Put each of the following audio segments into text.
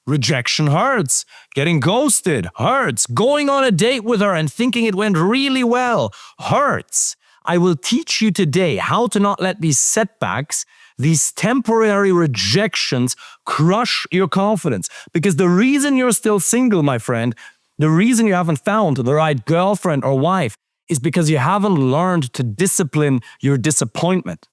Rejection hurts. Getting ghosted hurts. Going on a date with her and thinking it went really well hurts. I will teach you today how to not let these setbacks, these temporary rejections, crush your confidence. Because the reason you're still single, my friend, the reason you haven't found the right girlfriend or wife is because you haven't learned to discipline your disappointment.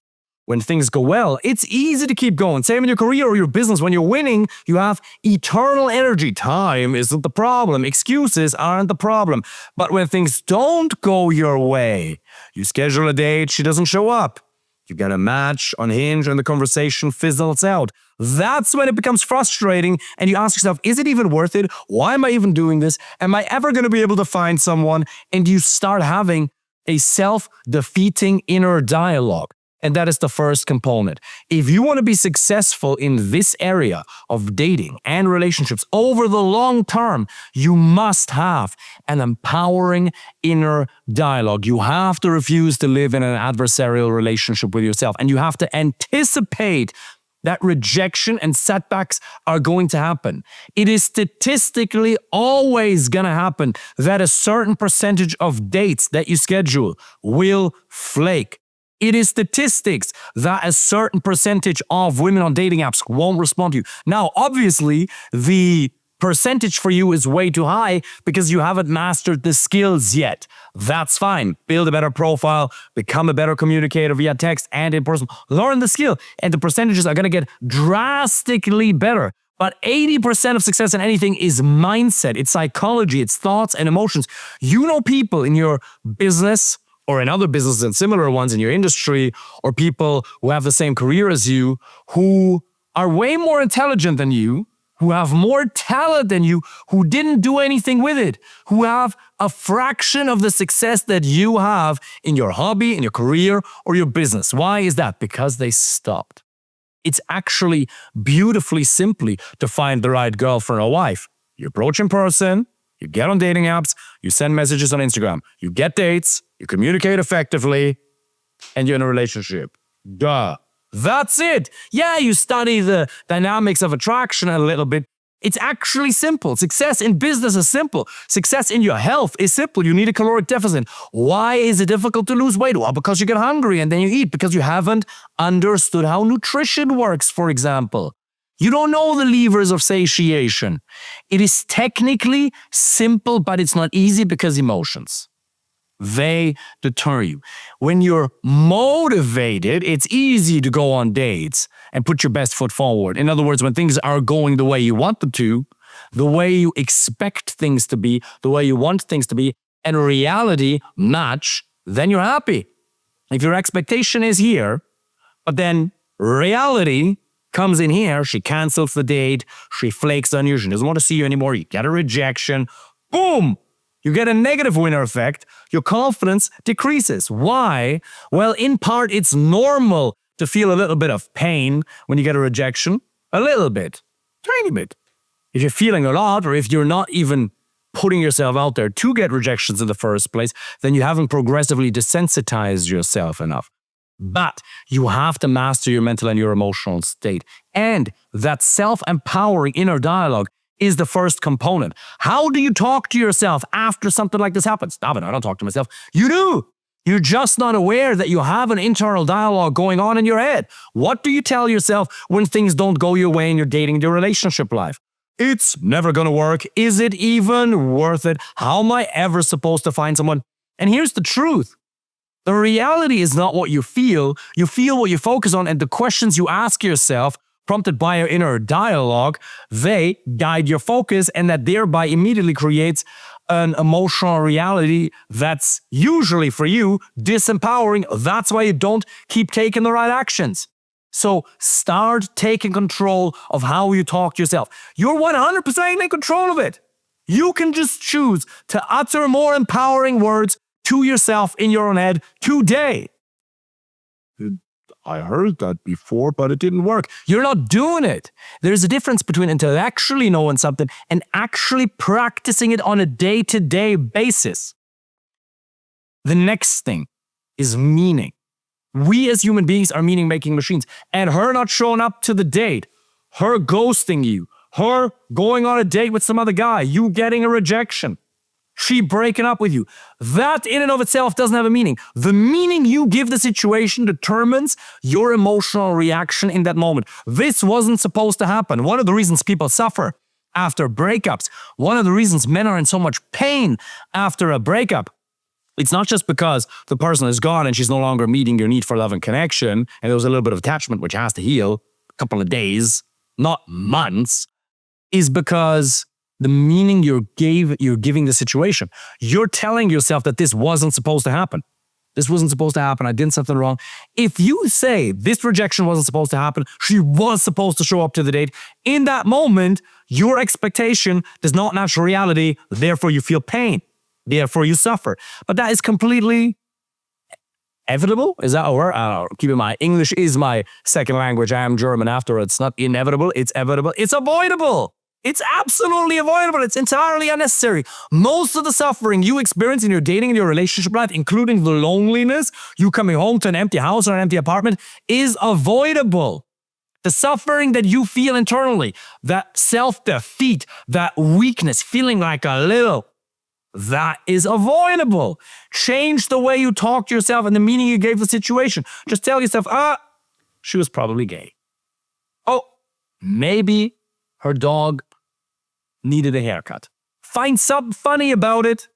When things go well, it's easy to keep going. Same in your career or your business. When you're winning, you have eternal energy. Time isn't the problem. Excuses aren't the problem. But when things don't go your way, you schedule a date, she doesn't show up. You get a match on Hinge and the conversation fizzles out. That's when it becomes frustrating and you ask yourself, is it even worth it? Why am I even doing this? Am I ever going to be able to find someone? And you start having a self-defeating inner dialogue. And that is the first component. If you want to be successful in this area of dating and relationships over the long term, you must have an empowering inner dialogue. You have to refuse to live in an adversarial relationship with yourself. And you have to anticipate that rejection and setbacks are going to happen. It is statistically always going to happen that a certain percentage of dates that you schedule will flake. It is statistics that a certain percentage of women on dating apps won't respond to you. Now, obviously, the percentage for you is way too high because you haven't mastered the skills yet. That's fine. Build a better profile, become a better communicator via text and in person. Learn the skill, and the percentages are going to get drastically better. But 80% of success in anything is mindset. It's psychology. It's thoughts and emotions. You know people in your business or in other businesses and similar ones in your industry, or people who have the same career as you, who are way more intelligent than you, who have more talent than you, who didn't do anything with it, who have a fraction of the success that you have in your hobby, in your career, or your business. Why is that? Because they stopped. It's actually beautifully simply to find the right girlfriend or wife. You approach in person, you get on dating apps, you send messages on Instagram, you get dates, you communicate effectively, and you're in a relationship. Duh. That's it. Yeah, you study the dynamics of attraction a little bit. It's actually simple. Success in business is simple. Success in your health is simple. You need a caloric deficit. Why is it difficult to lose weight? Well, because you get hungry and then you eat, because you haven't understood how nutrition works, for example. You don't know the levers of satiation. It is technically simple, but it's not easy because emotions. They deter you. When you're motivated, it's easy to go on dates and put your best foot forward. In other words, when things are going the way you want them to, the way you expect things to be, the way you want things to be, and reality match, then you're happy. If your expectation is here, but then reality comes in here, she cancels the date, she flakes on you, she doesn't want to see you anymore, you get a rejection, boom! You get a negative winner effect, your confidence decreases. Why? Well, in part, it's normal to feel a little bit of pain when you get a rejection. A little bit. Tiny bit. If you're feeling a lot, or if you're not even putting yourself out there to get rejections in the first place, then you haven't progressively desensitized yourself enough. But you have to master your mental and your emotional state. And that self-empowering inner dialogue is the first component. How do you talk to yourself after something like this happens? Stop it, I don't talk to myself. You do. You're just not aware that you have an internal dialogue going on in your head. What do you tell yourself when things don't go your way in your dating and your relationship life? It's never gonna work. Is it even worth it? How am I ever supposed to find someone? And here's the truth. The reality is not what you feel what you focus on, and the questions you ask yourself, prompted by your inner dialogue, they guide your focus, and that thereby immediately creates an emotional reality that's usually for you disempowering. That's why you don't keep taking the right actions. So start taking control of how you talk to yourself. You're 100% in control of it. You can just choose to utter more empowering words to yourself in your own head today. I heard that before, but it didn't work. You're not doing it. There's a difference between intellectually knowing something and actually practicing it on a day-to-day basis. The next thing is meaning. We as human beings are meaning-making machines. And her not showing up to the date, her ghosting you, her going on a date with some other guy, you getting a rejection, she breaking up with you. That in and of itself doesn't have a meaning. The meaning you give the situation determines your emotional reaction in that moment. This wasn't supposed to happen. One of the reasons people suffer after breakups, one of the reasons men are in so much pain after a breakup, it's not just because the person is gone and she's no longer meeting your need for love and connection, and there was a little bit of attachment which has to heal, a couple of days, not months, is because the meaning you're giving the situation. You're telling yourself that this wasn't supposed to happen. This wasn't supposed to happen. I did something wrong. If you say this rejection wasn't supposed to happen, she was supposed to show up to the date, in that moment, your expectation does not match reality. Therefore, you feel pain. Therefore, you suffer. But that is completely inevitable. Is that a word? I don't know. Keep in mind, English is my second language. I am German after. It's not inevitable. It's evitable. It's avoidable. It's absolutely avoidable. It's entirely unnecessary. Most of the suffering you experience in your dating and your relationship life, including the loneliness, you coming home to an empty house or an empty apartment, is avoidable. The suffering that you feel internally, that self-defeat, that weakness, feeling like a little, that is avoidable. Change the way you talk to yourself and the meaning you gave the situation. Just tell yourself, she was probably gay. Oh, maybe her dog needed a haircut. Find something funny about it.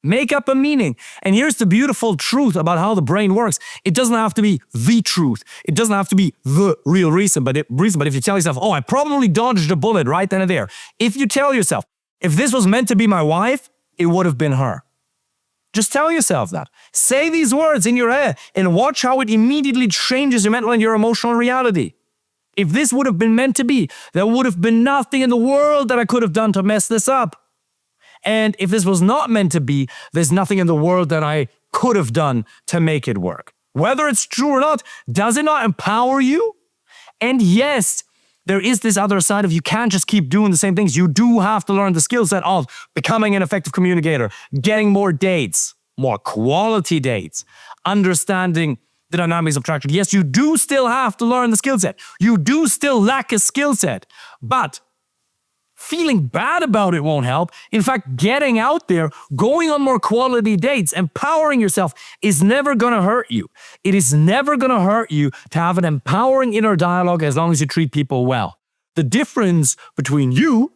Make up a meaning. And here's the beautiful truth about how the brain works. It doesn't have to be the truth. It doesn't have to be the real reason. But if you tell yourself, I probably dodged a bullet right then and there. If you tell yourself, if this was meant to be my wife, it would have been her. Just tell yourself that. Say these words in your head and watch how it immediately changes your mental and your emotional reality. If this would have been meant to be, there would have been nothing in the world that I could have done to mess this up. And if this was not meant to be, there's nothing in the world that I could have done to make it work. Whether it's true or not, does it not empower you? And yes, there is this other side of you can't just keep doing the same things. You do have to learn the skill set of becoming an effective communicator, getting more dates, more quality dates, understanding the dynamics of attraction. Yes, you do still have to learn the skill set. You do still lack a skill set, but feeling bad about it won't help. In fact, getting out there, going on more quality dates, empowering yourself is never going to hurt you. It is never going to hurt you to have an empowering inner dialogue as long as you treat people well. The difference between you,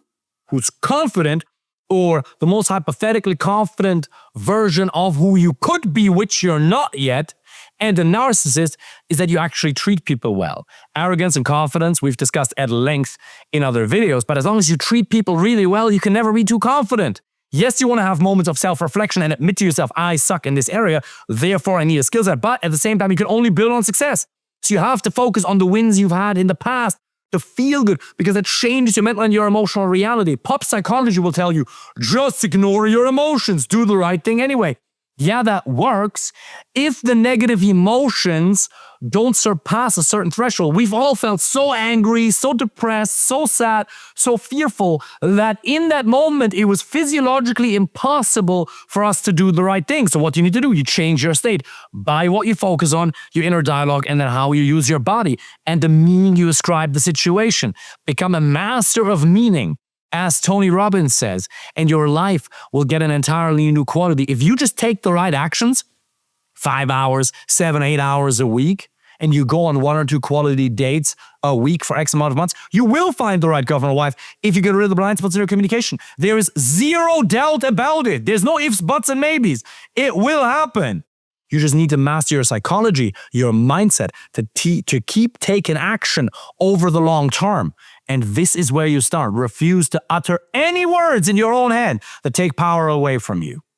who's confident, or the most hypothetically confident version of who you could be, which you're not yet, and a narcissist is that you actually treat people well. Arrogance and confidence, we've discussed at length in other videos, but as long as you treat people really well, you can never be too confident. Yes, you want to have moments of self-reflection and admit to yourself, I suck in this area, therefore I need a skill set, but at the same time, you can only build on success. So you have to focus on the wins you've had in the past to feel good, because it changes your mental and your emotional reality. Pop psychology will tell you, just ignore your emotions, do the right thing anyway. Yeah, that works if the negative emotions don't surpass a certain threshold. We've all felt so angry, so depressed, so sad, so fearful that in that moment, it was physiologically impossible for us to do the right thing. So what do you need to do? You change your state by what you focus on, your inner dialogue, and then how you use your body and the meaning you ascribe the situation. Become a master of meaning. As Tony Robbins says, and your life will get an entirely new quality. If you just take the right actions, 5 hours, 7, 8 hours a week, and you go on 1 or 2 quality dates a week for X amount of months, you will find the right governor wife if you get rid of the blind spots in your communication. There is zero doubt about it. There's no ifs, buts, and maybes. It will happen. You just need to master your psychology, your mindset, to keep taking action over the long term. And this is where you start. Refuse to utter any words in your own head that take power away from you.